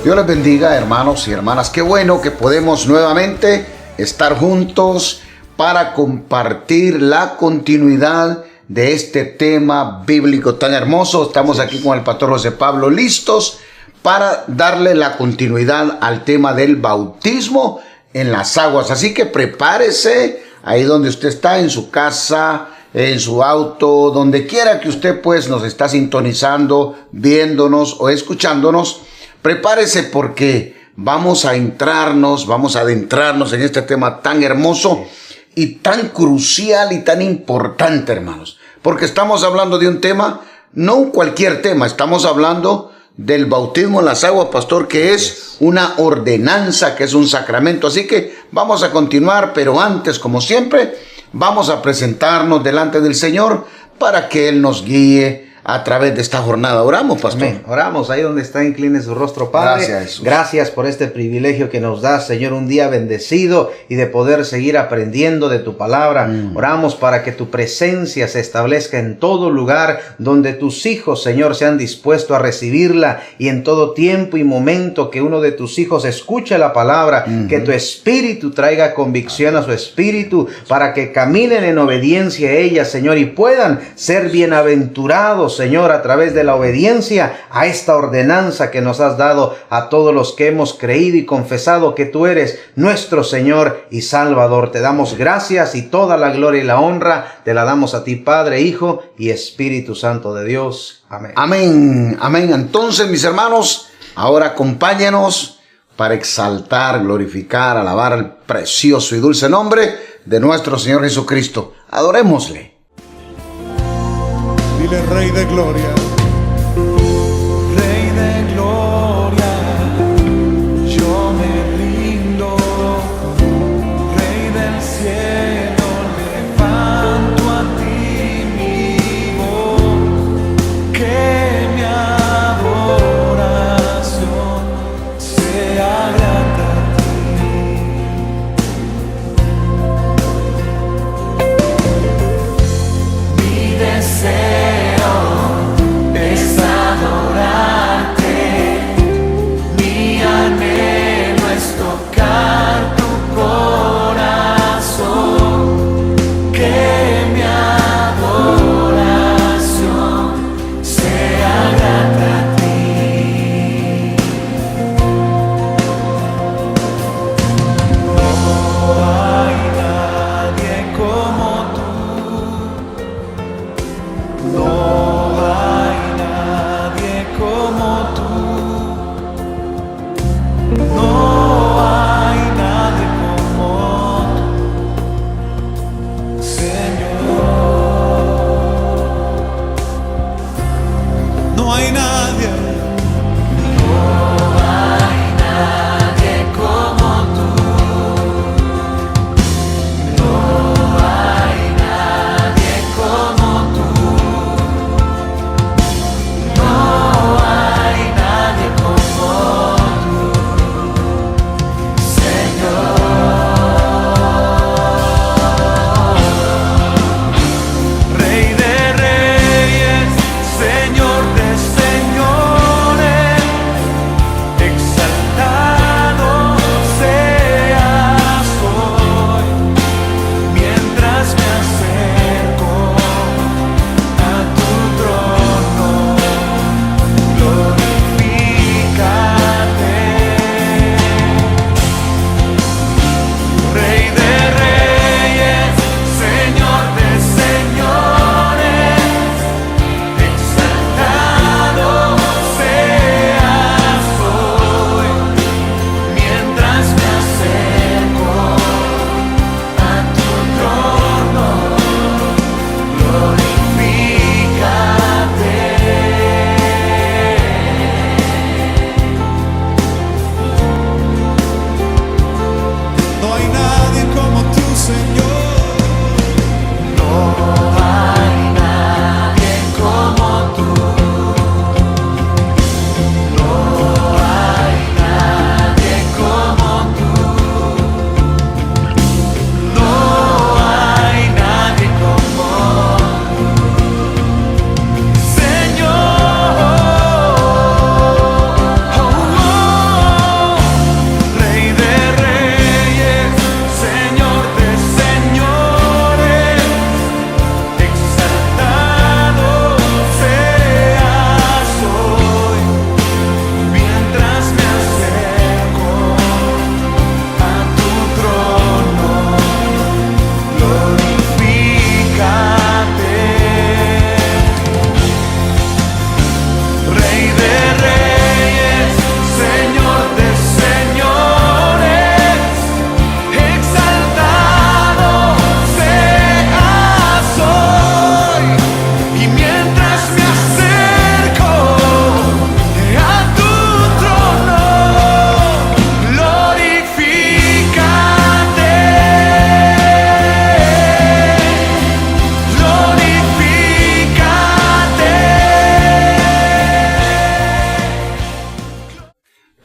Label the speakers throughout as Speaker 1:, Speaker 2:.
Speaker 1: Dios les bendiga, hermanos y hermanas. Qué bueno que podemos nuevamente estar juntos para compartir la continuidad de este tema bíblico tan hermoso. Estamos aquí con el pastor José Pablo, listos para darle la continuidad al tema del bautismo en las aguas. Así que prepárese ahí donde usted está, en su casa, en su auto, donde quiera que usted pues nos está sintonizando, viéndonos o escuchándonos. Prepárese porque vamos a adentrarnos en este tema tan hermoso y tan crucial y tan importante, hermanos. Porque estamos hablando de un tema, no cualquier tema, estamos hablando del bautismo en las aguas, pastor, que es una ordenanza, que es un sacramento. Así que vamos a continuar, pero antes, como siempre, vamos a presentarnos delante del Señor para que Él nos guíe a través de esta jornada. Oramos, pastor.
Speaker 2: Amén. Oramos ahí donde está, incline su rostro, Padre.
Speaker 1: Gracias, Jesús.
Speaker 2: Gracias por este privilegio que nos das, Señor, un día bendecido y de poder seguir aprendiendo de tu palabra. Oramos para que tu presencia se establezca en todo lugar donde tus hijos, Señor, se han dispuesto a recibirla, y en todo tiempo y momento que uno de tus hijos escuche la palabra, que tu espíritu traiga convicción a su espíritu para que caminen en obediencia a ella, Señor, y puedan ser bienaventurados, Señor, a través de la obediencia a esta ordenanza que nos has dado a todos los que hemos creído y confesado que tú eres nuestro Señor y Salvador. Te damos gracias y toda la gloria y la honra te la damos a ti, Padre, Hijo y Espíritu Santo de Dios. Amén.
Speaker 1: Amén, amén. Entonces, mis hermanos, ahora acompáñenos para exaltar, glorificar, alabar el precioso y dulce nombre de nuestro Señor Jesucristo. Adorémosle.
Speaker 3: Dile, Rey de Gloria. Rey de Gloria, yo me rindo. Rey del cielo, levanto a ti mi voz. Que mi adoración sea grande a ti. Mi deseo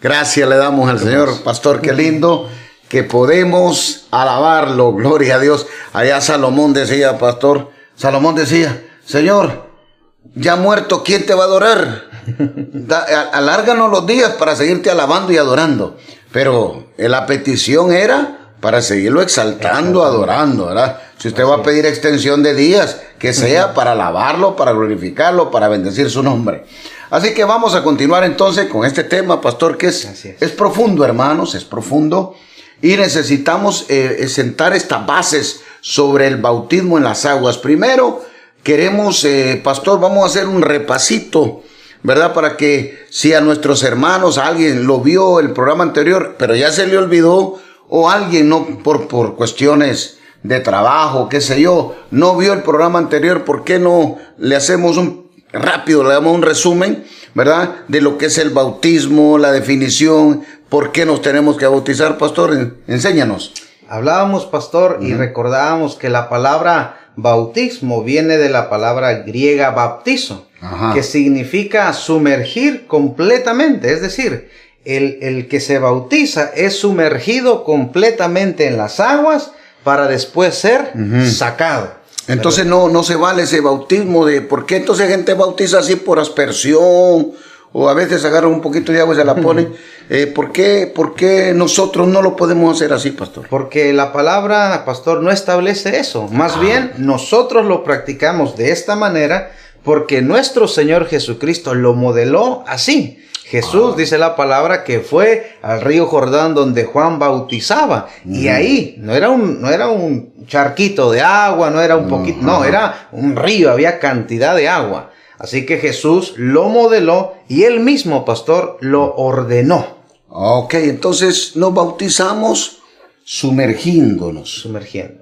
Speaker 1: Gracias le damos al Señor, pastor, qué lindo que podemos alabarlo, gloria a Dios. Allá Salomón decía, pastor, Salomón decía, Señor, ya muerto, ¿quién te va a adorar? Alárganos los días para seguirte alabando y adorando. Pero la petición era para seguirlo exaltando, adorando, ¿verdad? Si usted va a pedir extensión de días, que sea para alabarlo, para glorificarlo, para bendecir su nombre. Así que vamos a continuar entonces con este tema, pastor, que es profundo, hermanos, es profundo. Y necesitamos sentar estas bases sobre el bautismo en las aguas. Primero, queremos, pastor, vamos a hacer un repasito, ¿verdad? Para que si a nuestros hermanos, alguien lo vio el programa anterior, pero ya se le olvidó, o alguien no por cuestiones de trabajo, qué sé yo, no vio el programa anterior, ¿por qué no le hacemos le damos un resumen, ¿verdad? De lo que es el bautismo, la definición, por qué nos tenemos que bautizar, pastor, enséñanos.
Speaker 2: Hablábamos, pastor, y recordábamos que la palabra bautismo viene de la palabra griega baptizo, que significa sumergir completamente, es decir, el que se bautiza es sumergido completamente en las aguas para después ser sacado.
Speaker 1: Entonces no se vale ese bautismo de, ¿por qué entonces gente bautiza así por aspersión? O a veces agarran un poquito de agua y se la ponen. ¿Por qué nosotros no lo podemos hacer así, pastor?
Speaker 2: Porque la palabra, pastor, no establece eso. Más bien, nosotros lo practicamos de esta manera porque nuestro Señor Jesucristo lo modeló así. Jesús, dice la palabra, que fue al río Jordán donde Juan bautizaba. Y ahí no era un charquito de agua, no era un poquito, no, era un río, había cantidad de agua. Así que Jesús lo modeló y él mismo, pastor, lo ordenó.
Speaker 1: Ok, entonces nos bautizamos sumergiendo,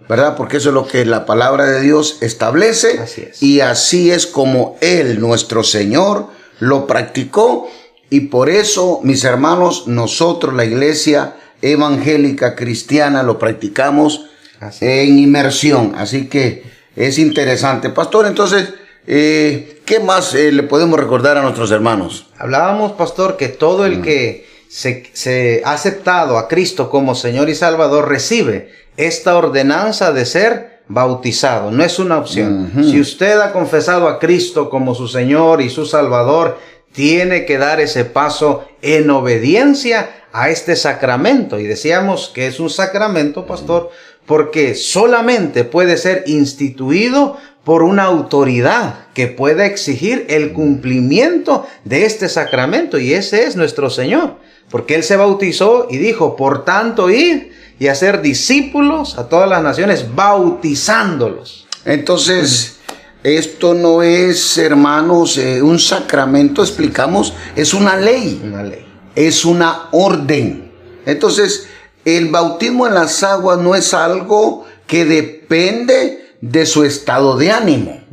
Speaker 1: ¿verdad? Porque eso es lo que la palabra de Dios establece.
Speaker 2: Así es.
Speaker 1: Y así es como Él, nuestro Señor, lo practicó. Y por eso, mis hermanos, nosotros, la iglesia evangélica cristiana, lo practicamos en inmersión. Así que es interesante. Pastor, entonces, ¿qué más le podemos recordar a nuestros hermanos?
Speaker 2: Hablábamos, pastor, que todo el que se ha aceptado a Cristo como Señor y Salvador recibe esta ordenanza de ser bautizado. No es una opción. Si usted ha confesado a Cristo como su Señor y su Salvador, tiene que dar ese paso en obediencia a este sacramento. Y decíamos que es un sacramento, pastor, porque solamente puede ser instituido por una autoridad que pueda exigir el cumplimiento de este sacramento. Y ese es nuestro Señor. Porque Él se bautizó y dijo, por tanto, id y hacer discípulos a todas las naciones, bautizándolos.
Speaker 1: Entonces, esto no es, hermanos, un sacramento, explicamos, es una ley.
Speaker 2: Una ley.
Speaker 1: Es una orden. Entonces, el bautismo en las aguas no es algo que depende de su estado de ánimo.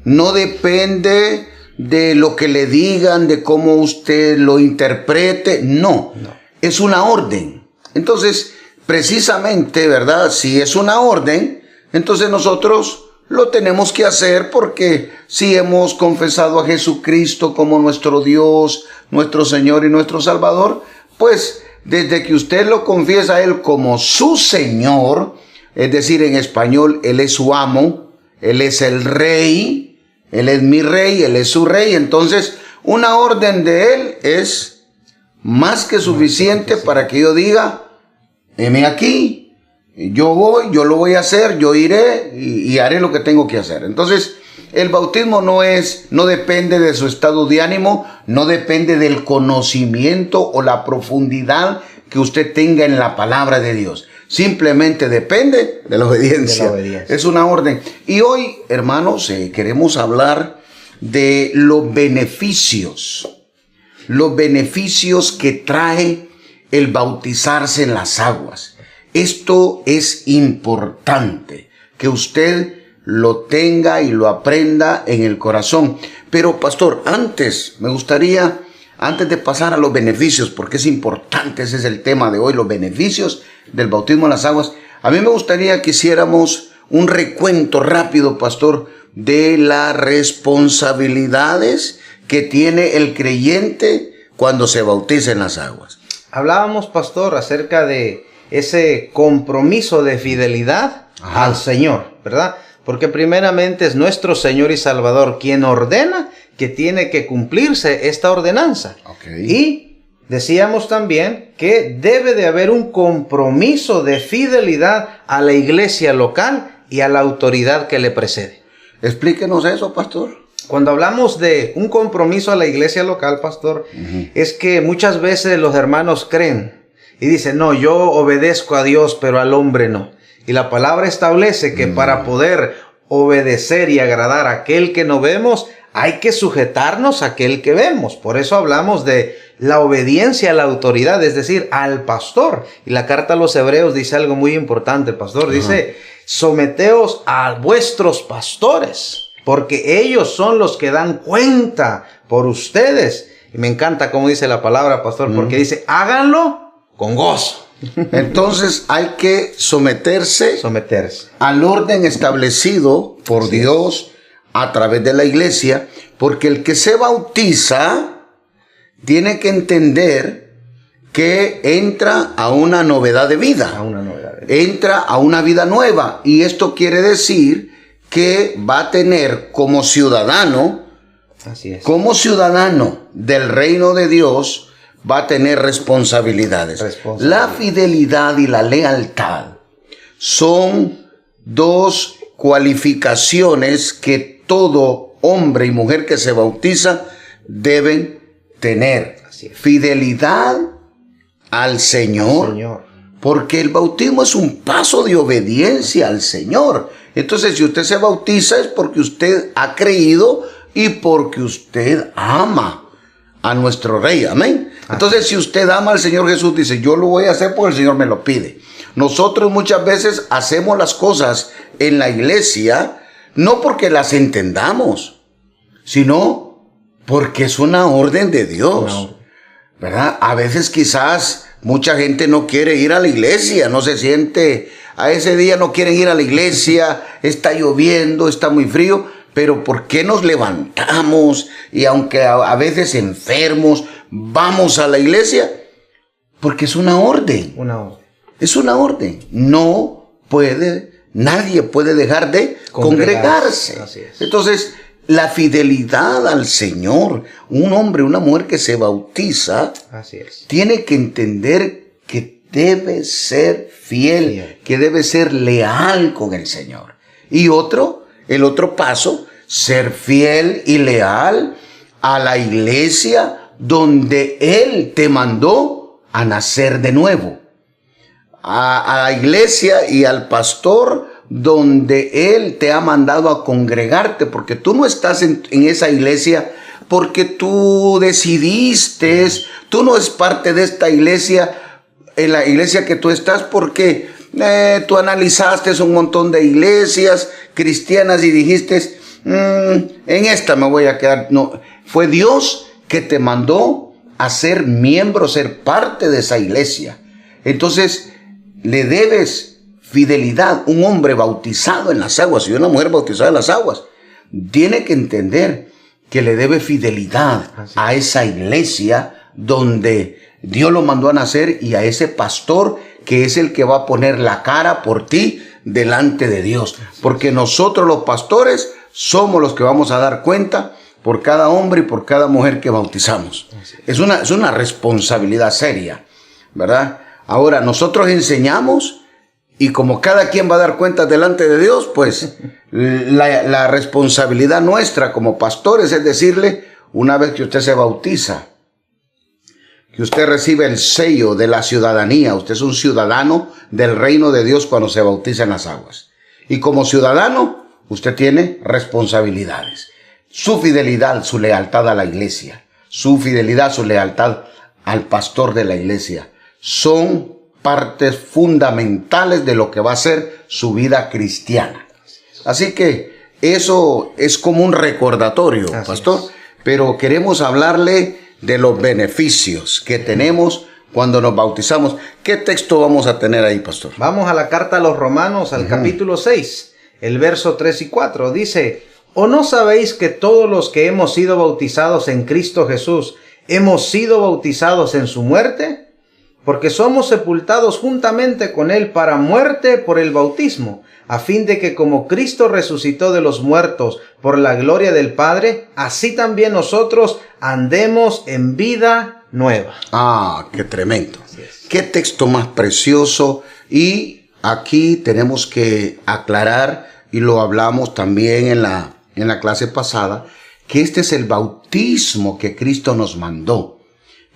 Speaker 1: No depende de lo que le digan, de cómo usted lo interprete. No. Es una orden. Entonces, precisamente, ¿verdad? Si es una orden, entonces nosotros lo tenemos que hacer porque si hemos confesado a Jesucristo como nuestro Dios, nuestro Señor y nuestro Salvador, pues desde que usted lo confiesa a Él como su Señor, es decir, en español, Él es su amo, Él es el Rey, Él es mi Rey, Él es su Rey, entonces una orden de Él es más que suficiente para que yo diga, heme aquí. Yo voy, yo lo voy a hacer, yo iré y haré lo que tengo que hacer. Entonces, el bautismo no depende de su estado de ánimo, no depende del conocimiento o la profundidad que usted tenga en la palabra de Dios. Simplemente depende de la obediencia. Es una orden. Y hoy, hermanos, queremos hablar de los beneficios que trae el bautizarse en las aguas. Esto es importante, que usted lo tenga y lo aprenda en el corazón. Pero, pastor, antes de pasar a los beneficios, porque es importante, ese es el tema de hoy, los beneficios del bautismo en las aguas, a mí me gustaría que hiciéramos un recuento rápido, pastor, de las responsabilidades que tiene el creyente cuando se bautiza en las aguas.
Speaker 2: Hablábamos, pastor, acerca de ese compromiso de fidelidad al Señor, ¿verdad? Porque primeramente es nuestro Señor y Salvador quien ordena que tiene que cumplirse esta ordenanza. Y decíamos también que debe de haber un compromiso de fidelidad a la iglesia local y a la autoridad que le precede.
Speaker 1: Explíquenos eso, pastor.
Speaker 2: Cuando hablamos de un compromiso a la iglesia local, pastor, es que muchas veces los hermanos creen y dicen, no, yo obedezco a Dios, pero al hombre no. Y la palabra establece que para poder obedecer y agradar a aquel que no vemos, hay que sujetarnos a aquel que vemos. Por eso hablamos de la obediencia a la autoridad, es decir, al pastor. Y la carta a los Hebreos dice algo muy importante, pastor. Dice, someteos a vuestros pastores, porque ellos son los que dan cuenta por ustedes. Y me encanta cómo dice la palabra, pastor, porque dice, háganlo con gozo.
Speaker 1: Entonces hay que someterse al orden establecido por Dios a través de la iglesia, porque el que se bautiza tiene que entender que entra a una novedad de vida, entra a una vida nueva, y esto quiere decir que va a tener como ciudadano, como ciudadano del reino de Dios, va a tener responsabilidades. La fidelidad y la lealtad son dos cualificaciones que todo hombre y mujer que se bautiza deben tener. Fidelidad al Señor, porque el bautismo es un paso de obediencia al Señor. Entonces, si usted se bautiza es porque usted ha creído y porque usted ama a nuestro Rey, amén. Entonces, si usted ama al Señor Jesús, dice, yo lo voy a hacer porque el Señor me lo pide. Nosotros muchas veces hacemos las cosas en la iglesia, no porque las entendamos, sino porque es una orden de Dios, ¿verdad? A veces quizás mucha gente no quiere ir a la iglesia, no se siente, a ese día no quieren ir a la iglesia, está lloviendo, está muy frío. Pero ¿por qué nos levantamos y aunque a veces enfermos, vamos a la iglesia? Porque es una orden. Es una orden. Nadie puede dejar de congregarse. Entonces, la fidelidad al Señor, un hombre, una mujer que se bautiza, tiene que entender que debe ser fiel, que debe ser leal con el Señor. Y el otro paso, ser fiel y leal a la iglesia donde Él te mandó a nacer de nuevo. A la iglesia y al pastor donde Él te ha mandado a congregarte, porque tú no estás en esa iglesia porque tú decidiste, tú no es parte de esta iglesia, en la iglesia que tú estás porque tú analizaste un montón de iglesias cristianas y dijiste, en esta me voy a quedar. No, fue Dios que te mandó a ser miembro, ser parte de esa iglesia. Entonces, le debes fidelidad. Un hombre bautizado en las aguas y una mujer bautizada en las aguas tiene que entender que le debe fidelidad a esa iglesia donde Dios lo mandó a nacer y a ese pastor que es el que va a poner la cara por ti delante de Dios. Porque nosotros los pastores somos los que vamos a dar cuenta por cada hombre y por cada mujer que bautizamos. Es una responsabilidad seria, ¿verdad? Ahora, nosotros enseñamos y como cada quien va a dar cuenta delante de Dios, pues la responsabilidad nuestra como pastores es decirle, una vez que usted se bautiza, que usted recibe el sello de la ciudadanía. Usted es un ciudadano del reino de Dios cuando se bautiza en las aguas. Y como ciudadano, usted tiene responsabilidades. Su fidelidad, su lealtad a la iglesia, su fidelidad, su lealtad al pastor de la iglesia, son partes fundamentales de lo que va a ser su vida cristiana. Así que eso es como un recordatorio, pastor. Pero queremos hablarle de los beneficios que tenemos cuando nos bautizamos. ¿Qué texto vamos a tener ahí, pastor?
Speaker 2: Vamos a la carta a los Romanos, al capítulo 6, el verso 3 y 4. Dice, ¿o no sabéis que todos los que hemos sido bautizados en Cristo Jesús, hemos sido bautizados en su muerte? porque somos sepultados juntamente con él para muerte por el bautismo, a fin de que como Cristo resucitó de los muertos por la gloria del Padre, así también nosotros andemos en vida nueva.
Speaker 1: Ah, qué tremendo.
Speaker 2: Así es.
Speaker 1: Qué texto más precioso. Y aquí tenemos que aclarar, y lo hablamos también en la clase pasada, que este es el bautismo que Cristo nos mandó.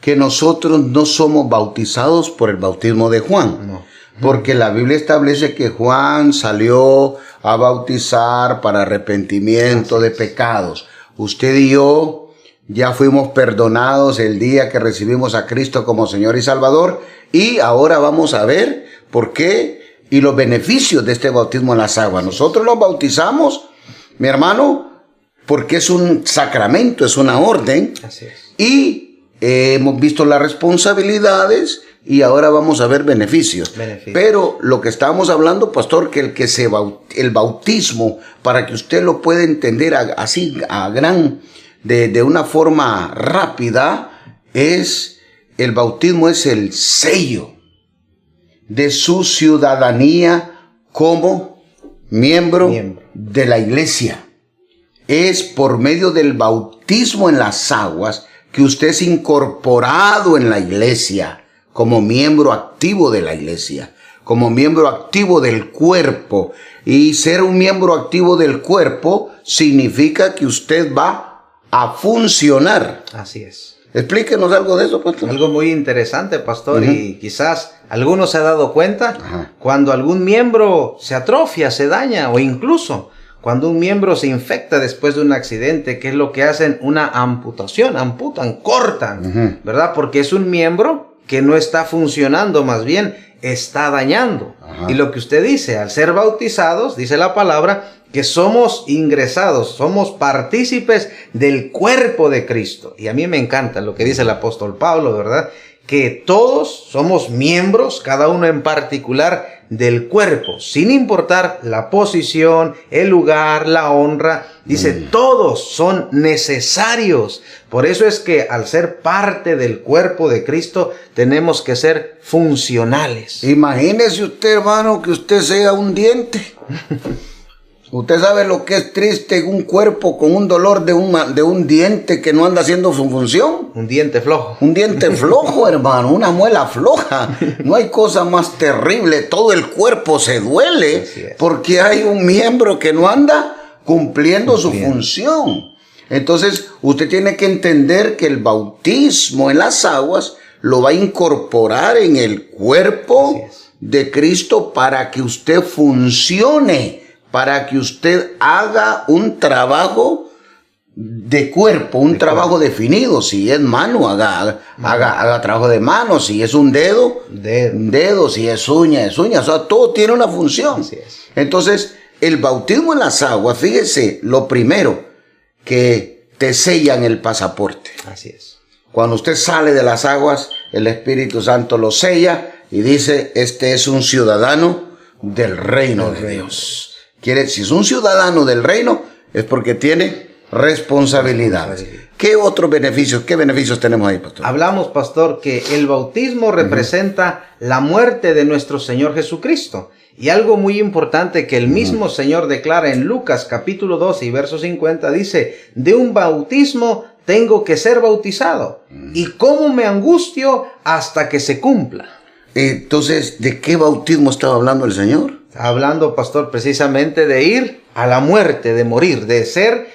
Speaker 1: Que nosotros no somos bautizados por el bautismo de Juan.
Speaker 2: No.
Speaker 1: Porque la Biblia establece que Juan salió a bautizar para arrepentimiento de pecados. Usted y yo ya fuimos perdonados el día que recibimos a Cristo como Señor y Salvador. Y ahora vamos a ver por qué y los beneficios de este bautismo en las aguas. Nosotros los bautizamos, mi hermano, porque es un sacramento, es una orden.
Speaker 2: Así es.
Speaker 1: Y hemos visto las responsabilidades y ahora vamos a ver beneficios. Pero lo que estábamos hablando, pastor, que el bautismo, para que usted lo pueda entender así de una forma rápida, el bautismo es el sello de su ciudadanía como miembro de la iglesia. Es por medio del bautismo en las aguas que usted es incorporado en la iglesia como miembro activo de la iglesia, como miembro activo del cuerpo. Y ser un miembro activo del cuerpo significa que usted va a funcionar.
Speaker 2: Así es.
Speaker 1: Explíquenos algo de eso, pastor.
Speaker 2: Algo muy interesante, pastor, y quizás alguno se ha dado cuenta cuando algún miembro se atrofia, se daña, o incluso cuando un miembro se infecta después de un accidente, ¿qué es lo que hacen? Una amputación, amputan, cortan, ¿verdad? Porque es un miembro que no está funcionando, más bien está dañando. Y lo que usted dice, al ser bautizados, dice la palabra, que somos ingresados, somos partícipes del cuerpo de Cristo. Y a mí me encanta lo que dice el apóstol Pablo, ¿verdad? Que todos somos miembros, cada uno en particular, del cuerpo, sin importar la posición, el lugar, la honra. Dice, todos son necesarios. Por eso es que al ser parte del cuerpo de Cristo, tenemos que ser funcionales.
Speaker 1: Imagínese usted, hermano, que usted sea un diente. Usted sabe lo que es triste un cuerpo con un dolor de un diente que no anda haciendo su función.
Speaker 2: Un diente flojo.
Speaker 1: Un diente flojo, hermano, una muela floja. No hay cosa más terrible. Todo el cuerpo se duele porque hay un miembro que no anda cumpliendo su función. Entonces, usted tiene que entender que el bautismo en las aguas lo va a incorporar en el cuerpo de Cristo para que usted funcione, para que usted haga un trabajo de cuerpo, un trabajo definido. Si es mano, haga trabajo de mano. Si es un dedo, un dedo. Si es uña, es uña. O sea, todo tiene una función. Entonces, el bautismo en las aguas, fíjese, lo primero, que te sellan el pasaporte.
Speaker 2: Así es.
Speaker 1: Cuando usted sale de las aguas, el Espíritu Santo lo sella y dice, este es un ciudadano del reino de Dios. Si es un ciudadano del reino, es porque tiene responsabilidades. ¿Qué otros beneficios, qué beneficios tenemos ahí, pastor?
Speaker 2: Hablamos, pastor, que el bautismo representa la muerte de nuestro Señor Jesucristo. Y algo muy importante que el mismo Señor declara en Lucas capítulo 12 y verso 50, dice, de un bautismo tengo que ser bautizado. Y cómo me angustio hasta que se cumpla.
Speaker 1: Entonces, ¿de qué bautismo estaba hablando el Señor?
Speaker 2: Hablando, pastor, precisamente de ir a la muerte, de morir, de ser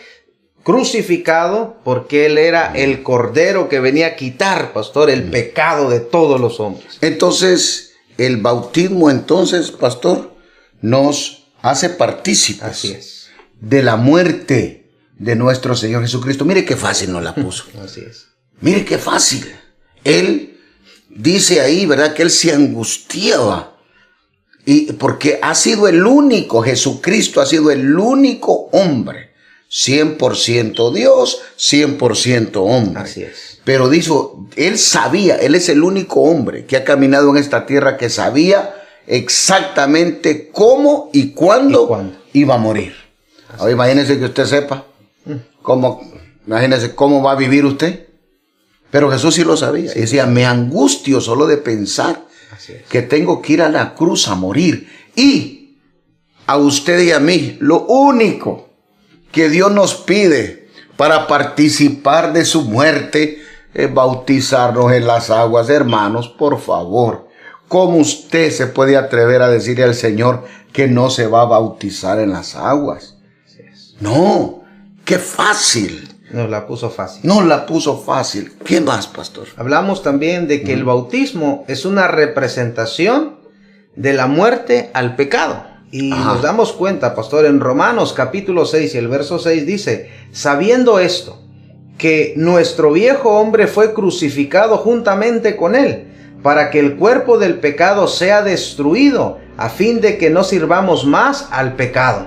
Speaker 2: crucificado, porque Él era el Cordero que venía a quitar, pastor, el pecado de todos los hombres.
Speaker 1: Entonces, el bautismo, pastor, nos hace partícipes de la muerte de nuestro Señor Jesucristo. Mire qué fácil nos la puso.
Speaker 2: Así es.
Speaker 1: Mire qué fácil. Él dice ahí, ¿verdad?, que Él se angustiaba. Y porque ha sido el único, Jesucristo ha sido el único hombre, 100% Dios, 100% hombre.
Speaker 2: Así es.
Speaker 1: Pero dijo, Él sabía, Él es el único hombre que ha caminado en esta tierra que sabía exactamente cómo y cuándo iba a morir. Ahora imagínese que usted sepa imagínese cómo va a vivir usted. Pero Jesús sí lo sabía. Y decía, me angustio solo de pensar que tengo que ir a la cruz a morir. Y a usted y a mí, lo único que Dios nos pide para participar de su muerte es bautizarnos en las aguas. Hermanos, por favor, ¿cómo usted se puede atrever a decirle al Señor que no se va a bautizar en las aguas? No, qué fácil.
Speaker 2: Nos la puso fácil.
Speaker 1: Nos la puso fácil. ¿Qué más, pastor?
Speaker 2: Hablamos también de que el bautismo es una representación de la muerte al pecado. Y nos damos cuenta, pastor, en Romanos capítulo 6 y el verso 6 dice, sabiendo esto, que nuestro viejo hombre fue crucificado juntamente con él, para que el cuerpo del pecado sea destruido, a fin de que no sirvamos más al pecado.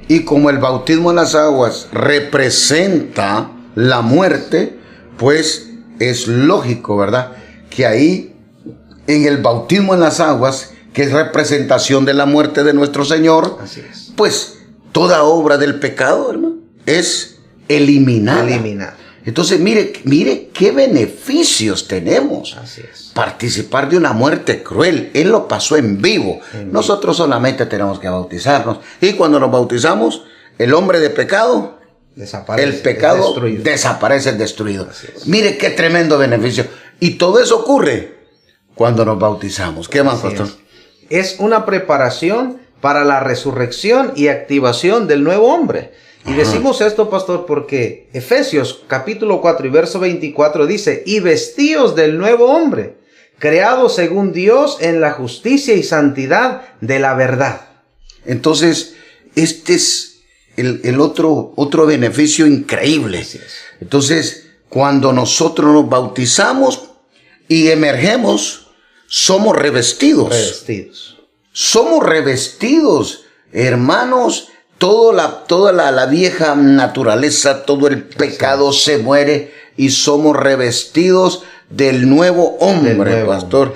Speaker 1: Y como el bautismo en las aguas representa la muerte, pues es lógico, ¿verdad? Que ahí, en el bautismo en las aguas, que es representación de la muerte de nuestro Señor,
Speaker 2: Así es.
Speaker 1: pues toda obra del pecado, hermano, es eliminada. Entonces, mire qué beneficios tenemos.
Speaker 2: Así es.
Speaker 1: Participar de una muerte cruel. Él lo pasó en vivo. Nosotros solamente tenemos que bautizarnos. Y cuando nos bautizamos, el hombre de pecado,
Speaker 2: Desaparece,
Speaker 1: el pecado desaparece, es destruido. Mire qué tremendo beneficio. Y todo eso ocurre cuando nos bautizamos. ¿Qué más, pastor?
Speaker 2: Es una preparación para la resurrección y activación del nuevo hombre. Y decimos esto, pastor, porque Efesios capítulo 4 y verso 24 dice, y vestíos del nuevo hombre, creado según Dios en la justicia y santidad de la verdad.
Speaker 1: Entonces, este es el otro beneficio increíble. Entonces, cuando nosotros nos bautizamos y emergemos, somos revestidos. Somos revestidos, hermanos. Toda la vieja naturaleza, todo el pecado se muere y somos revestidos del nuevo hombre, pastor.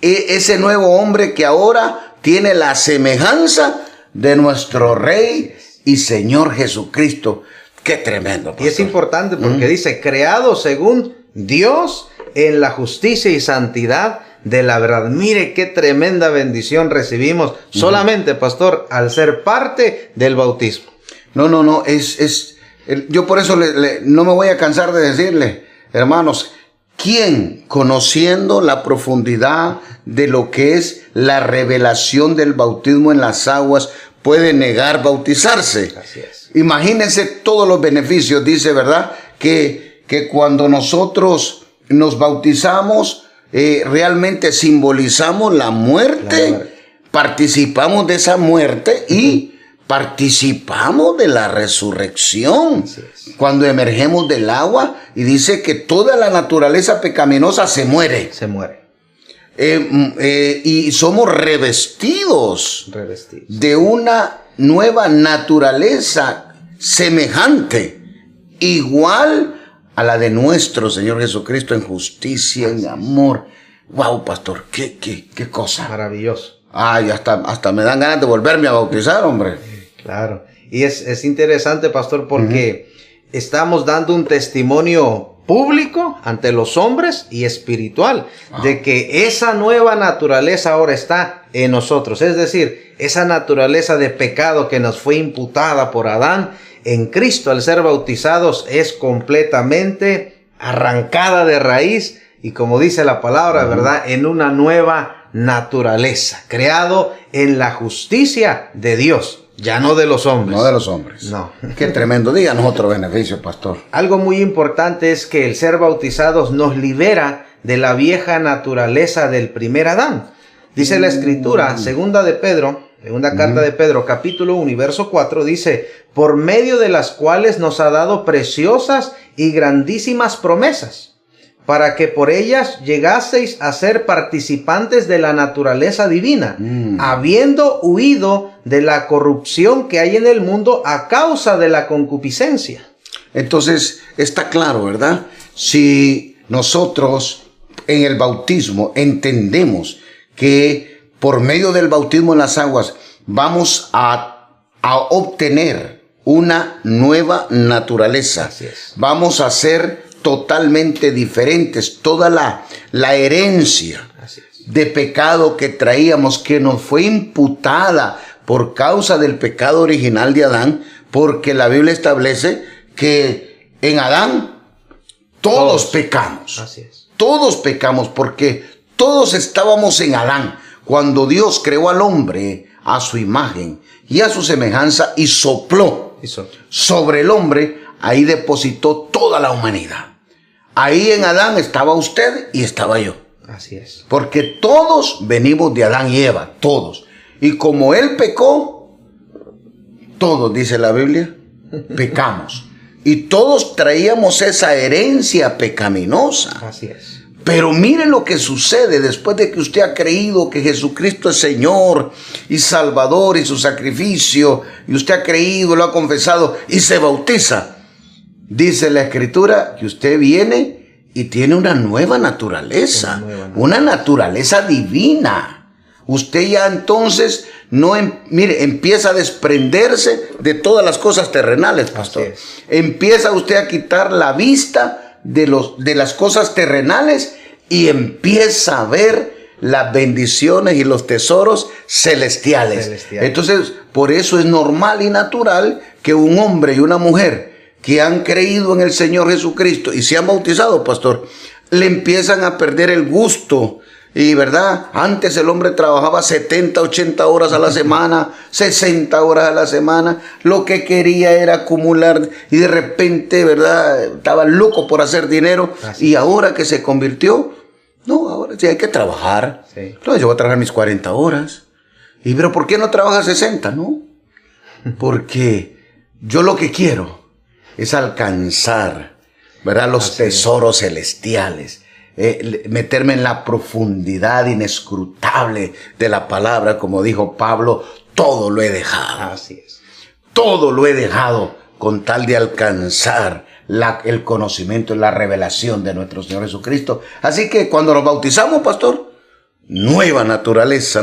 Speaker 1: Ese nuevo hombre que ahora tiene la semejanza de nuestro Rey y Señor Jesucristo. Qué tremendo, pastor.
Speaker 2: Y es importante porque dice, creado según Dios en la justicia y santidad de la verdad. Mire qué tremenda bendición recibimos solamente, pastor, al ser parte del bautismo.
Speaker 1: No, yo por eso no me voy a cansar de decirle, hermanos, ¿quién, conociendo la profundidad de lo que es la revelación del bautismo en las aguas, puede negar bautizarse?
Speaker 2: Así es.
Speaker 1: Imagínense todos los beneficios, dice, ¿verdad? Que cuando nosotros nos bautizamos, realmente simbolizamos la muerte, participamos de esa muerte y participamos de la resurrección. Cuando emergemos del agua, y dice que toda la naturaleza pecaminosa se muere. Y somos revestidos de una nueva naturaleza semejante, igual a la de nuestro Señor Jesucristo, en justicia, en amor. Wow, pastor, qué cosa.
Speaker 2: Maravilloso.
Speaker 1: Ay, hasta me dan ganas de volverme a bautizar, hombre.
Speaker 2: Claro. Y es interesante, pastor, porque estamos dando un testimonio público ante los hombres y espiritual de que esa nueva naturaleza ahora está en nosotros. Es decir, esa naturaleza de pecado que nos fue imputada por Adán, en Cristo, al ser bautizados, es completamente arrancada de raíz y, como dice la palabra, ¿verdad?, en una nueva naturaleza, creado en la justicia de Dios, ya no de los hombres.
Speaker 1: No de los hombres.
Speaker 2: No.
Speaker 1: Qué tremendo. Díganos otro beneficio, pastor.
Speaker 2: Algo muy importante es que el ser bautizados nos libera de la vieja naturaleza del primer Adán. Dice la Escritura, segunda carta de Pedro, capítulo 1 y verso 4, dice, por medio de las cuales nos ha dado preciosas y grandísimas promesas, para que por ellas llegaseis a ser participantes de la naturaleza divina, habiendo huido de la corrupción que hay en el mundo a causa de la concupiscencia.
Speaker 1: Entonces, está claro, ¿verdad? Si nosotros en el bautismo entendemos que por medio del bautismo en las aguas vamos a obtener una nueva naturaleza.
Speaker 2: Así es.
Speaker 1: Vamos a ser totalmente diferentes. Toda la herencia
Speaker 2: Así es.
Speaker 1: de pecado que traíamos, que nos fue imputada por causa del pecado original de Adán, porque la Biblia establece que en Adán todos pecamos.
Speaker 2: Así es.
Speaker 1: Todos pecamos porque todos estábamos en Adán. Cuando Dios creó al hombre a su imagen y a su semejanza y sopló sobre el hombre, ahí depositó toda la humanidad. Ahí en Adán estaba usted y estaba yo.
Speaker 2: Así es.
Speaker 1: Porque todos venimos de Adán y Eva, todos. Y como él pecó, todos, dice la Biblia, pecamos. Y todos traíamos esa herencia pecaminosa.
Speaker 2: Así es.
Speaker 1: Pero mire lo que sucede después de que usted ha creído que Jesucristo es Señor y Salvador y su sacrificio, y usted ha creído, lo ha confesado y se bautiza. Dice la Escritura que usted viene y tiene una nueva naturaleza, una naturaleza divina. Usted ya entonces empieza a desprenderse de todas las cosas terrenales, pastor. Empieza usted a quitar la vista de las cosas terrenales y empieza a ver las bendiciones y los tesoros celestiales. Entonces, por eso es normal y natural que un hombre y una mujer que han creído en el Señor Jesucristo y se han bautizado, pastor, le empiezan a perder el gusto. Y verdad, antes el hombre trabajaba 70, 80 horas a la semana, 60 horas a la semana. Lo que quería era acumular y de repente, verdad, estaba loco por hacer dinero. Así. Y ahora que se convirtió, no, ahora sí hay que trabajar. Sí. Entonces yo voy a trabajar mis 40 horas. Pero ¿por qué no trabaja 60? No, porque yo lo que quiero es alcanzar, verdad, los tesoros celestiales. Meterme en la profundidad inescrutable de la palabra, como dijo Pablo, todo lo he dejado.
Speaker 2: Así es.
Speaker 1: Todo lo he dejado con tal de alcanzar el conocimiento y la revelación de nuestro Señor Jesucristo. Así que cuando nos bautizamos, pastor, nueva naturaleza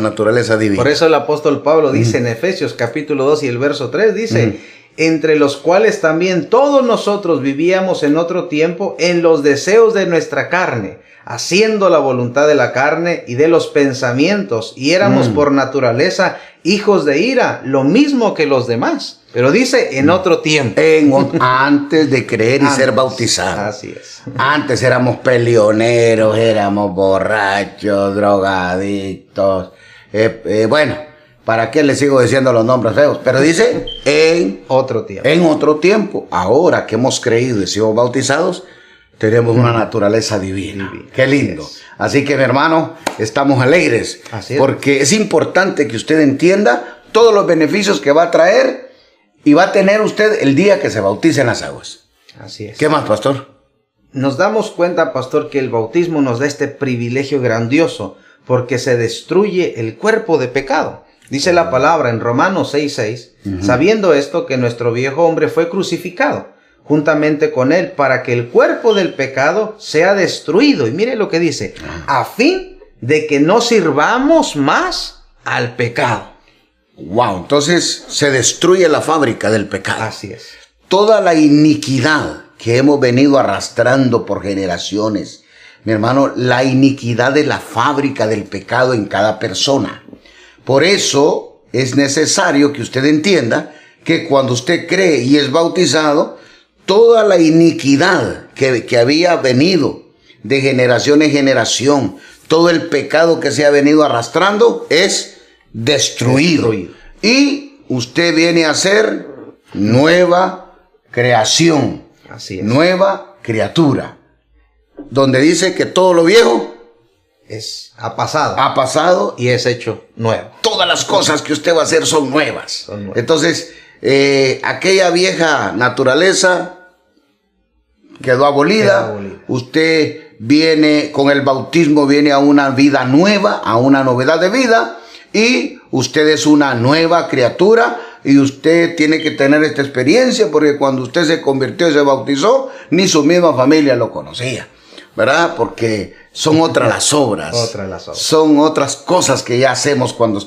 Speaker 1: divina.
Speaker 2: Por eso el apóstol Pablo dice en Efesios capítulo 2 y el verso 3, dice, entre los cuales también todos nosotros vivíamos en otro tiempo en los deseos de nuestra carne, haciendo la voluntad de la carne y de los pensamientos, y éramos por naturaleza hijos de ira, lo mismo que los demás. Pero dice en otro tiempo.
Speaker 1: Antes de creer y ser bautizados.
Speaker 2: Así es.
Speaker 1: Antes éramos peleoneros, éramos borrachos, drogadictos. Bueno, ¿para qué le sigo diciendo los nombres feos? Pero dice en
Speaker 2: otro tiempo.
Speaker 1: En otro tiempo. Ahora que hemos creído y sido bautizados, tenemos una naturaleza divina. Qué lindo. Así que, mi hermano, estamos alegres. Porque es importante que usted entienda todos los beneficios que va a traer y va a tener usted el día que se bautice en las aguas.
Speaker 2: Así es.
Speaker 1: ¿Qué más, pastor?
Speaker 2: Nos damos cuenta, pastor, que el bautismo nos da este privilegio grandioso porque se destruye el cuerpo de pecado. Dice la palabra en Romanos 6:6, sabiendo esto que nuestro viejo hombre fue crucificado juntamente con él para que el cuerpo del pecado sea destruido. Y mire lo que dice, a fin de que no sirvamos más al pecado.
Speaker 1: Wow, entonces se destruye la fábrica del pecado.
Speaker 2: Así es.
Speaker 1: Toda la iniquidad que hemos venido arrastrando por generaciones, mi hermano, la iniquidad de la fábrica del pecado en cada persona. Por eso es necesario que usted entienda que cuando usted cree y es bautizado, toda la iniquidad que había venido de generación en generación, todo el pecado que se ha venido arrastrando es destruido. Y usted viene a ser nueva creación.
Speaker 2: Así es.
Speaker 1: Nueva criatura. Donde dice que todo lo viejo
Speaker 2: ha pasado.
Speaker 1: Ha pasado
Speaker 2: y es hecho nuevo.
Speaker 1: Todas las cosas que usted va a hacer son nuevas. Entonces, aquella vieja naturaleza quedó abolida. Usted viene, con el bautismo viene a una vida nueva, a una novedad de vida. Y usted es una nueva criatura. Y usted tiene que tener esta experiencia porque cuando usted se convirtió y se bautizó, ni su misma familia lo conocía. ¿Verdad? Porque son otras las obras. Son otras cosas que ya hacemos cuando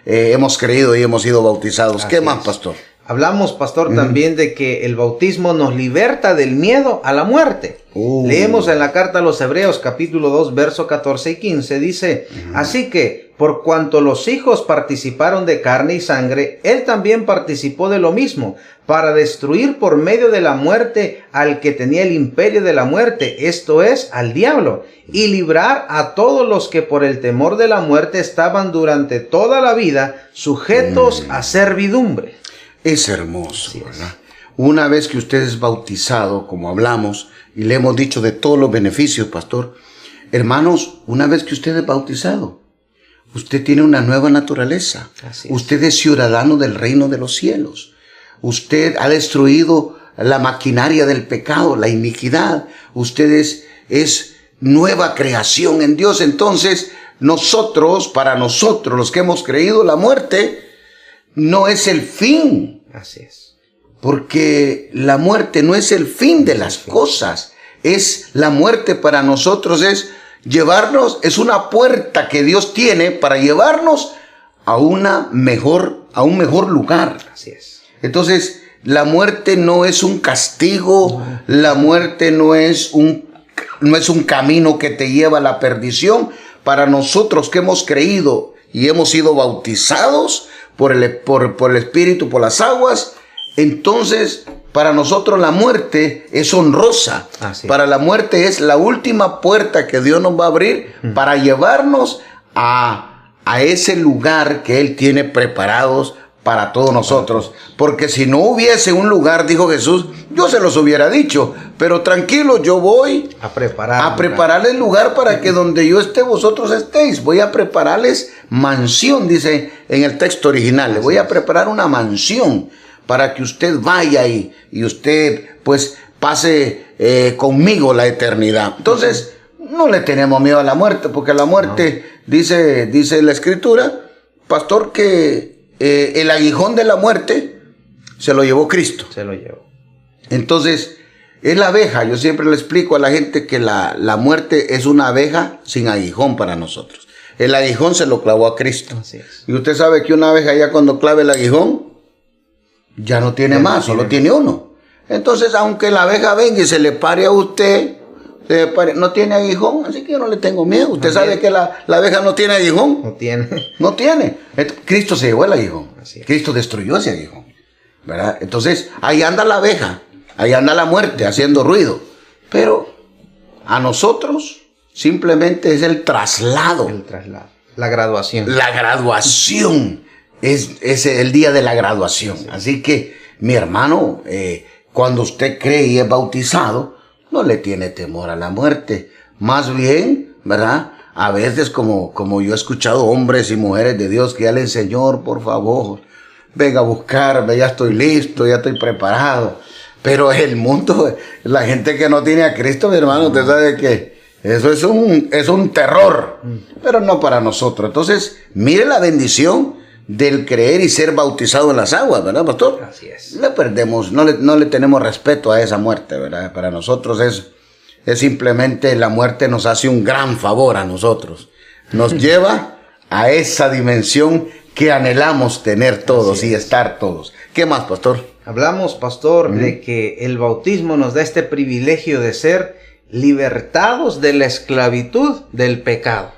Speaker 1: hemos creído y hemos sido bautizados. ¿Qué más, pastor?
Speaker 2: Hablamos, pastor, también de que el bautismo nos liberta del miedo a la muerte. Leemos en la carta a los Hebreos, capítulo 2, verso 14 y 15, dice, así que, por cuanto los hijos participaron de carne y sangre, él también participó de lo mismo, para destruir por medio de la muerte al que tenía el imperio de la muerte, esto es, al diablo, y librar a todos los que por el temor de la muerte estaban durante toda la vida sujetos a servidumbre.
Speaker 1: Es hermoso, ¿verdad? Una vez que usted es bautizado, como hablamos, y le hemos dicho de todos los beneficios, pastor, hermanos, una vez que usted es bautizado, usted tiene una nueva naturaleza. Usted es ciudadano del reino de los cielos. Usted ha destruido la maquinaria del pecado, la iniquidad. Usted es nueva creación en Dios. Entonces, para nosotros, los que hemos creído, la muerte no es el fin.
Speaker 2: Así es.
Speaker 1: Porque la muerte no es el fin de las cosas. La muerte para nosotros es llevarnos, es una puerta que Dios tiene para llevarnos a un mejor lugar.
Speaker 2: Así es.
Speaker 1: Entonces, la muerte no es un castigo, la muerte no es un camino que te lleva a la perdición. Para nosotros que hemos creído y hemos sido bautizados por el Espíritu, por las aguas, entonces para nosotros la muerte es honrosa. Para la muerte es la última puerta que Dios nos va a abrir para llevarnos a ese lugar que Él tiene preparados para todos nosotros. Porque si no hubiese un lugar, dijo Jesús, yo se los hubiera dicho, pero tranquilo, yo voy a prepararles lugar para que donde yo esté, vosotros estéis. Voy a prepararles mansión, dice en el texto original. Le voy a preparar una mansión para que usted vaya y usted pues pase conmigo la eternidad. Entonces, no le tenemos miedo a la muerte, porque la muerte, dice la Escritura, pastor, que el aguijón de la muerte se lo llevó Cristo.
Speaker 2: Se lo llevó.
Speaker 1: Entonces, es la abeja. Yo siempre le explico a la gente que la muerte es una abeja sin aguijón para nosotros. El aguijón se lo clavó a Cristo.
Speaker 2: Así es.
Speaker 1: Y usted sabe que una abeja ya cuando clave el aguijón, ya no tiene más, solo tiene uno. Entonces, aunque la abeja venga y se le pare a usted, no tiene aguijón, así que yo no le tengo miedo. Usted sabe que la abeja no tiene aguijón. No tiene. Cristo se llevó el aguijón. Cristo destruyó ese aguijón, ¿verdad? Entonces, ahí anda la abeja, ahí anda la muerte haciendo ruido. Pero a nosotros simplemente es el traslado.
Speaker 2: La graduación.
Speaker 1: La graduación. Es el día de la graduación. Así que, mi hermano, cuando usted cree y es bautizado, no le tiene temor a la muerte. Más bien, ¿verdad? A veces, como yo he escuchado hombres y mujeres de Dios que ya le dicen, Señor, por favor, venga a buscarme, ya estoy listo, ya estoy preparado. Pero el mundo, la gente que no tiene a Cristo, mi hermano, usted sabe que eso es un terror, pero no para nosotros. Entonces, mire la bendición del creer y ser bautizado en las aguas, ¿verdad, pastor?
Speaker 2: Así es.
Speaker 1: Le perdemos, no le tenemos respeto a esa muerte, ¿verdad? Para nosotros es simplemente la muerte nos hace un gran favor a nosotros. Nos lleva a esa dimensión que anhelamos tener todos y estar todos. ¿Qué más, pastor?
Speaker 2: Hablamos, pastor, de que el bautismo nos da este privilegio de ser libertados de la esclavitud del pecado.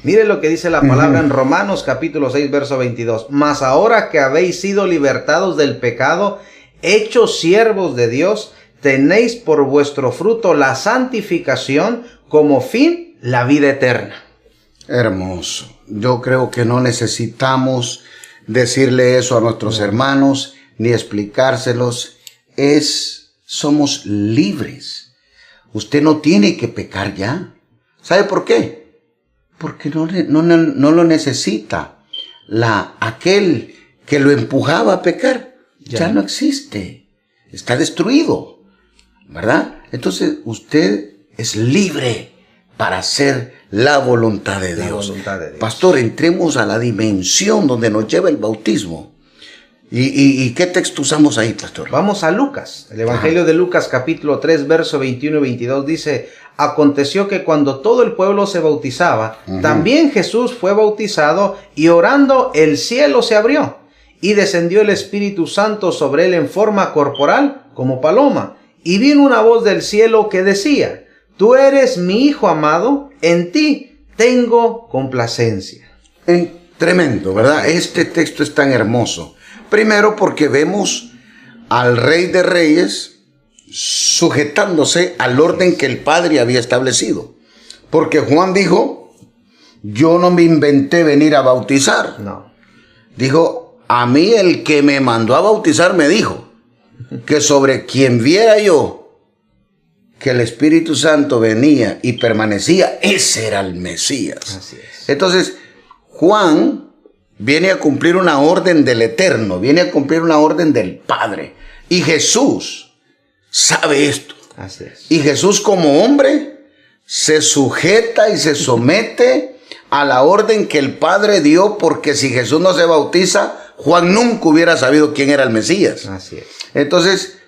Speaker 2: Mire lo que dice la palabra en Romanos capítulo 6, verso 22. Mas ahora que habéis sido libertados del pecado, hechos siervos de Dios, tenéis por vuestro fruto la santificación, como fin la vida eterna.
Speaker 1: Hermoso. Yo creo que no necesitamos decirle eso a nuestros hermanos, ni explicárselos. Somos libres. Usted no tiene que pecar ya. ¿Sabe por qué? Porque no lo necesita. Aquel que lo empujaba a pecar ya no existe. Está destruido, ¿verdad? Entonces usted es libre para hacer la voluntad de Dios. Pastor, entremos a la dimensión donde nos lleva el bautismo. ¿Y qué texto usamos ahí, pastor?
Speaker 2: Vamos a Lucas. El Evangelio de Lucas capítulo 3, verso 21 y 22 dice: aconteció que cuando todo el pueblo se bautizaba, también Jesús fue bautizado, y orando el cielo se abrió, y descendió el Espíritu Santo sobre él en forma corporal como paloma. Y vino una voz del cielo que decía: Tú eres mi Hijo amado, en ti tengo complacencia.
Speaker 1: Tremendo, ¿verdad? Este texto es tan hermoso. Primero porque vemos al Rey de Reyes sujetándose al orden que el Padre había establecido. Porque Juan dijo: yo no me inventé venir a bautizar.
Speaker 2: No.
Speaker 1: Dijo: a mí el que me mandó a bautizar me dijo que sobre quien viera yo que el Espíritu Santo venía y permanecía, ese era el Mesías.
Speaker 2: Así es.
Speaker 1: Entonces, Juan viene a cumplir una orden del Eterno, viene a cumplir una orden del Padre. Y Jesús sabe esto.
Speaker 2: Así es.
Speaker 1: Y Jesús, como hombre, se sujeta y se somete a la orden que el Padre dio, porque si Jesús no se bautiza, Juan nunca hubiera sabido quién era el Mesías.
Speaker 2: Así es.
Speaker 1: Entonces,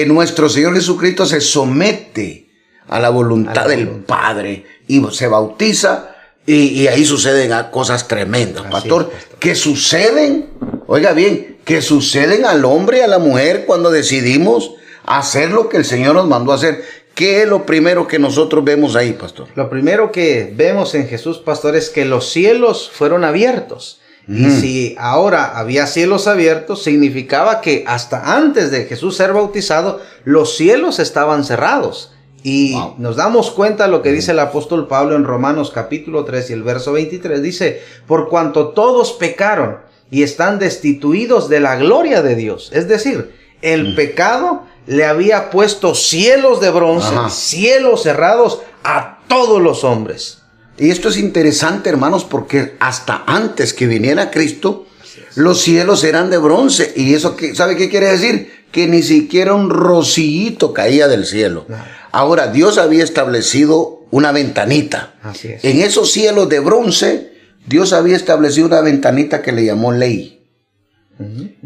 Speaker 1: nuestro Señor Jesucristo se somete a la voluntad del Padre y se bautiza, y ahí suceden cosas tremendas, pastor, que suceden, oiga bien, que suceden al hombre y a la mujer cuando decidimos hacer lo que el Señor nos mandó a hacer. ¿Qué es lo primero que nosotros vemos ahí, pastor?
Speaker 2: Lo primero que vemos en Jesús, pastor, es que los cielos fueron abiertos. Y si ahora había cielos abiertos, significaba que hasta antes de Jesús ser bautizado, los cielos estaban cerrados. Y nos damos cuenta lo que dice el apóstol Pablo en Romanos capítulo 3 y el verso 23. Dice: por cuanto todos pecaron y están destituidos de la gloria de Dios. Es decir, el pecado le había puesto cielos de bronce, cielos cerrados a todos los hombres.
Speaker 1: Y esto es interesante, hermanos, porque hasta antes que viniera Cristo, los cielos eran de bronce. Y eso, ¿sabe qué quiere decir? Que ni siquiera un rocillito caía del cielo. Ahora, Dios había establecido una ventanita.
Speaker 2: Así es.
Speaker 1: En esos cielos de bronce, Dios había establecido una ventanita que le llamó ley.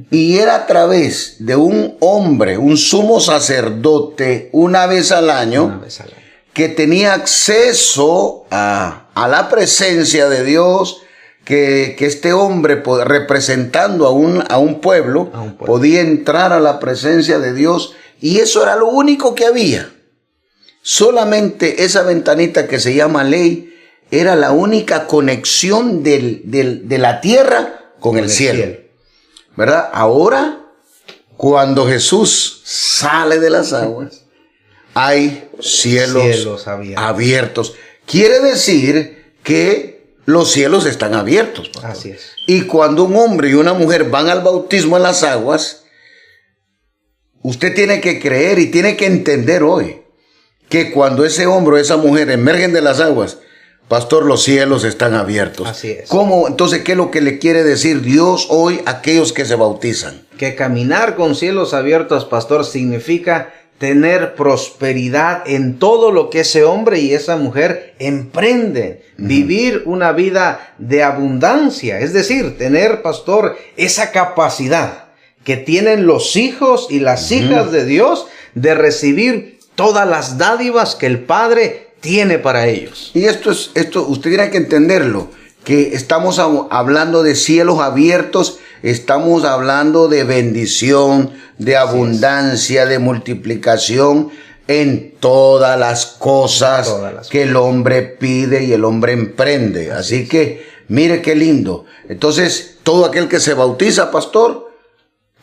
Speaker 1: Y era a través de un hombre, un sumo sacerdote, una vez al año, que tenía acceso a la presencia de Dios, que este hombre, representando a un pueblo, podía entrar a la presencia de Dios, y eso era lo único que había. Solamente esa ventanita que se llama ley era la única conexión de la tierra con el cielo. ¿Verdad? Ahora, cuando Jesús sale de las aguas, hay cielos abiertos. Quiere decir que los cielos están abiertos, pastor.
Speaker 2: Así es.
Speaker 1: Y cuando un hombre y una mujer van al bautismo en las aguas, usted tiene que creer y tiene que entender hoy que cuando ese hombre o esa mujer emergen de las aguas, pastor, los cielos están abiertos.
Speaker 2: Así es.
Speaker 1: ¿Cómo? Entonces, ¿qué es lo que le quiere decir Dios hoy a aquellos que se bautizan?
Speaker 2: Que caminar con cielos abiertos, pastor, significa tener prosperidad en todo lo que ese hombre y esa mujer emprenden. Vivir una vida de abundancia. Es decir, tener, pastor, esa capacidad que tienen los hijos y las hijas de Dios de recibir todas las dádivas que el Padre tiene para ellos.
Speaker 1: Y esto usted tiene que entenderlo, que estamos hablando de cielos abiertos, estamos hablando de bendición, de abundancia, de multiplicación en todas las cosas que el hombre pide y el hombre emprende. Así que, mire qué lindo. Entonces, todo aquel que se bautiza, pastor,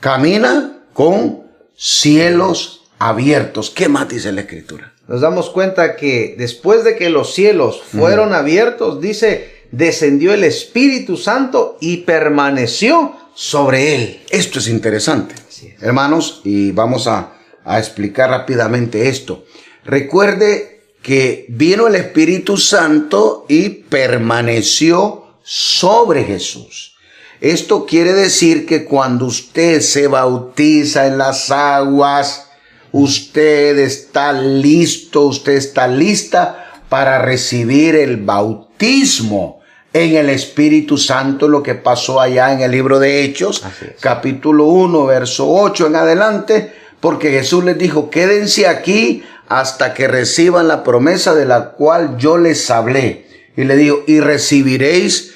Speaker 1: camina con cielos abiertos. ¿Qué más dice la Escritura?
Speaker 2: Nos damos cuenta que después de que los cielos fueron abiertos, dice, descendió el Espíritu Santo y permaneció sobre él.
Speaker 1: Esto es interesante, hermanos, y vamos a explicar rápidamente esto. Recuerde que vino el Espíritu Santo y permaneció sobre Jesús. Esto quiere decir que cuando usted se bautiza en las aguas, usted está listo, usted está lista para recibir el bautismo en el Espíritu Santo, lo que pasó allá en el libro de Hechos, capítulo 1, verso 8 en adelante, porque Jesús les dijo, quédense aquí hasta que reciban la promesa de la cual yo les hablé. Y le digo, y recibiréis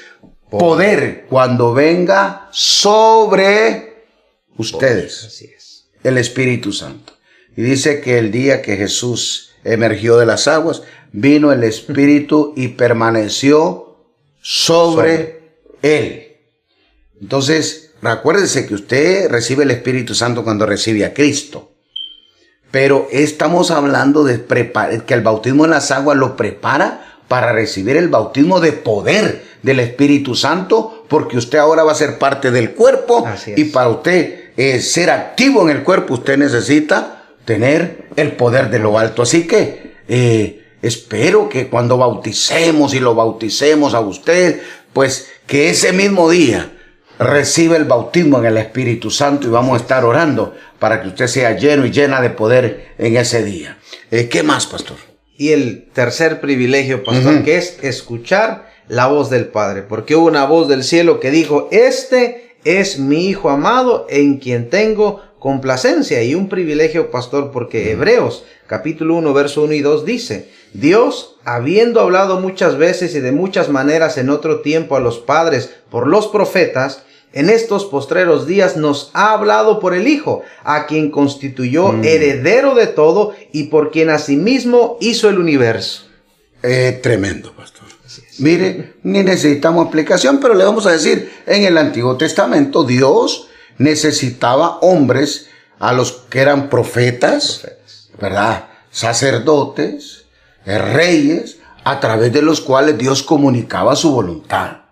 Speaker 1: poder cuando venga sobre ustedes.
Speaker 2: Así es.
Speaker 1: El Espíritu Santo. Y dice que el día que Jesús emergió de las aguas, vino el Espíritu y permaneció sobre él. Entonces, recuérdese que usted recibe el Espíritu Santo cuando recibe a Cristo. Pero estamos hablando de que el bautismo en las aguas lo prepara para recibir el bautismo de poder del Espíritu Santo, porque usted ahora va a ser parte del cuerpo. Y para usted ser activo en el cuerpo, usted necesita tener el poder de lo alto. Así que espero que cuando bauticemos y lo bauticemos a usted, pues que ese mismo día reciba el bautismo en el Espíritu Santo, y vamos a estar orando para que usted sea lleno y llena de poder en ese día. ¿Qué más, pastor?
Speaker 2: Y el tercer privilegio, pastor, que es escuchar la voz del Padre, porque hubo una voz del cielo que dijo: este es mi Hijo amado en quien tengo complacencia. Y un privilegio, pastor, porque Hebreos capítulo 1 verso 1 y 2 dice: Dios, habiendo hablado muchas veces y de muchas maneras en otro tiempo a los padres por los profetas, en estos postreros días nos ha hablado por el Hijo, a quien constituyó heredero de todo y por quien asimismo hizo el universo.
Speaker 1: Tremendo, pastor. Mire, ni necesitamos explicación, pero le vamos a decir, en el Antiguo Testamento Dios necesitaba hombres a los que eran profetas, ¿verdad? Sacerdotes, reyes, a través de los cuales Dios comunicaba su voluntad,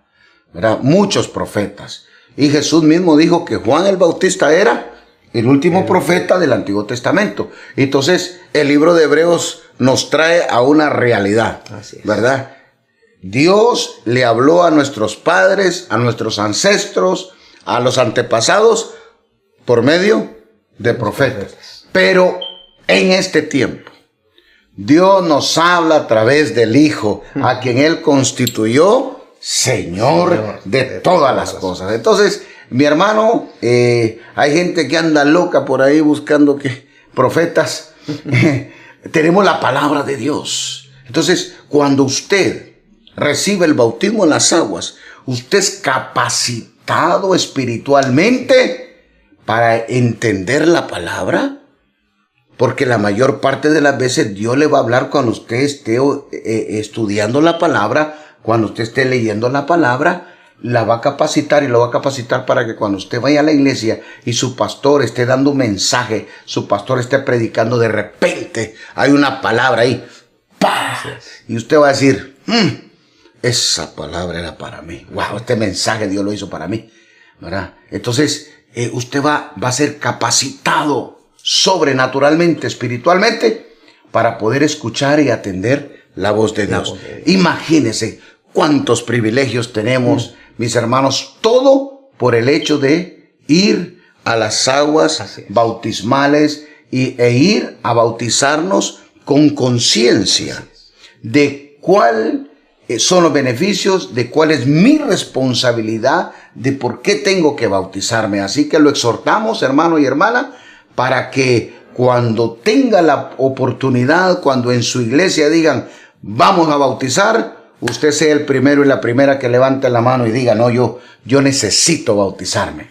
Speaker 1: ¿verdad? Muchos profetas. Y Jesús mismo dijo que Juan el Bautista era el último profeta del Antiguo Testamento. Entonces, el libro de Hebreos nos trae a una realidad, ¿verdad? Dios le habló a nuestros padres, a nuestros ancestros, a los antepasados, por medio de profetas. Pero en este tiempo, Dios nos habla a través del Hijo, a quien Él constituyó Señor de todas las cosas. Entonces, mi hermano, hay gente que anda loca por ahí buscando que profetas. Tenemos la palabra de Dios. Entonces, cuando usted recibe el bautismo en las aguas, usted es capacitado espiritualmente para entender la palabra, porque la mayor parte de las veces Dios le va a hablar cuando usted esté estudiando la palabra. Cuando usted esté leyendo la palabra, la va a capacitar, y lo va a capacitar para que cuando usted vaya a la iglesia y su pastor esté dando un mensaje, su pastor esté predicando, de repente hay una palabra ahí, ¡pah! Y usted va a decir: esa palabra era para mí. Wow, este mensaje Dios lo hizo para mí, ¿verdad? Entonces, usted va a ser capacitado sobrenaturalmente, espiritualmente, para poder escuchar y atender la voz de Dios. Imagínense cuántos privilegios tenemos, mis hermanos, todo por el hecho de ir a las aguas bautismales e ir a bautizarnos con conciencia de cuál son los beneficios, de cuál es mi responsabilidad, de por qué tengo que bautizarme. Así que lo exhortamos, hermano y hermana, para que cuando tenga la oportunidad, cuando en su iglesia digan: vamos a bautizar, usted sea el primero y la primera que levante la mano y diga: no, yo necesito bautizarme.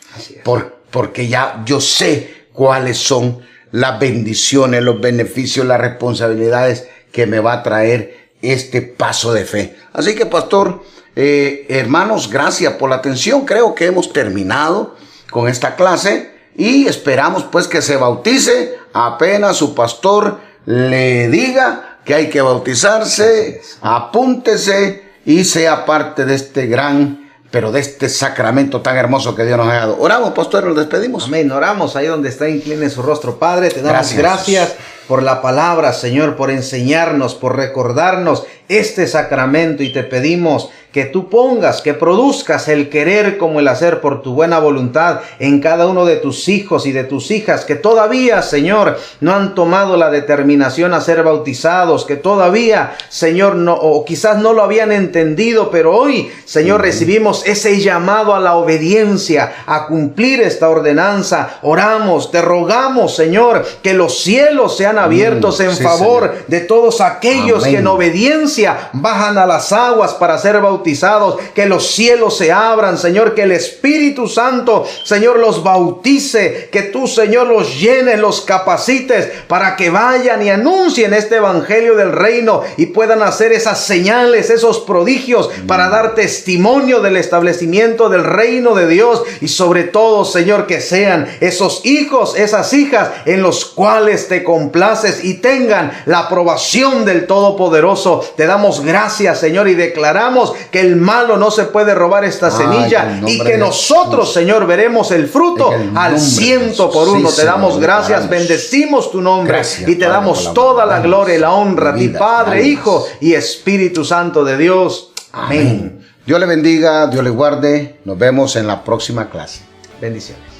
Speaker 1: Porque ya yo sé cuáles son las bendiciones, los beneficios, las responsabilidades que me va a traer este paso de fe. Así que, pastor, hermanos, gracias por la atención. Creo que hemos terminado con esta clase y esperamos pues que se bautice apenas su pastor le diga que hay que bautizarse. Apúntese y sea parte de este de este sacramento tan hermoso que Dios nos ha dado. Oramos, pastor, nos despedimos.
Speaker 2: Amén, oramos ahí donde está, incline su rostro. Padre, te damos gracias por la palabra, Señor, por enseñarnos, por recordarnos este sacramento, y te pedimos que tú pongas, que produzcas el querer como el hacer por tu buena voluntad en cada uno de tus hijos y de tus hijas que todavía, Señor, no han tomado la determinación a ser bautizados, que todavía, Señor, no, o quizás no lo habían entendido, pero hoy, Señor, recibimos ese llamado a la obediencia, a cumplir esta ordenanza. Oramos, te rogamos, Señor, que los cielos sean abiertos en favor de todos aquellos que en obediencia bajan a las aguas para ser bautizados, bautizados, que los cielos se abran, Señor, que el Espíritu Santo, Señor, los bautice, que tú, Señor, los llenes, los capacites para que vayan y anuncien este evangelio del reino y puedan hacer esas señales, esos prodigios para dar testimonio del establecimiento del reino de Dios, y sobre todo, Señor, que sean esos hijos, esas hijas en los cuales te complaces y tengan la aprobación del Todopoderoso. Te damos gracias, Señor, y declaramos que el malo no se puede robar esta semilla, y que nosotros, Señor, veremos el fruto al 100%. Te damos gracias, bendecimos tu nombre y te damos toda la gloria y la honra a ti, Padre, Hijo y Espíritu Santo de Dios. Amén.
Speaker 1: Dios le bendiga, Dios le guarde. Nos vemos en la próxima clase.
Speaker 2: Bendiciones.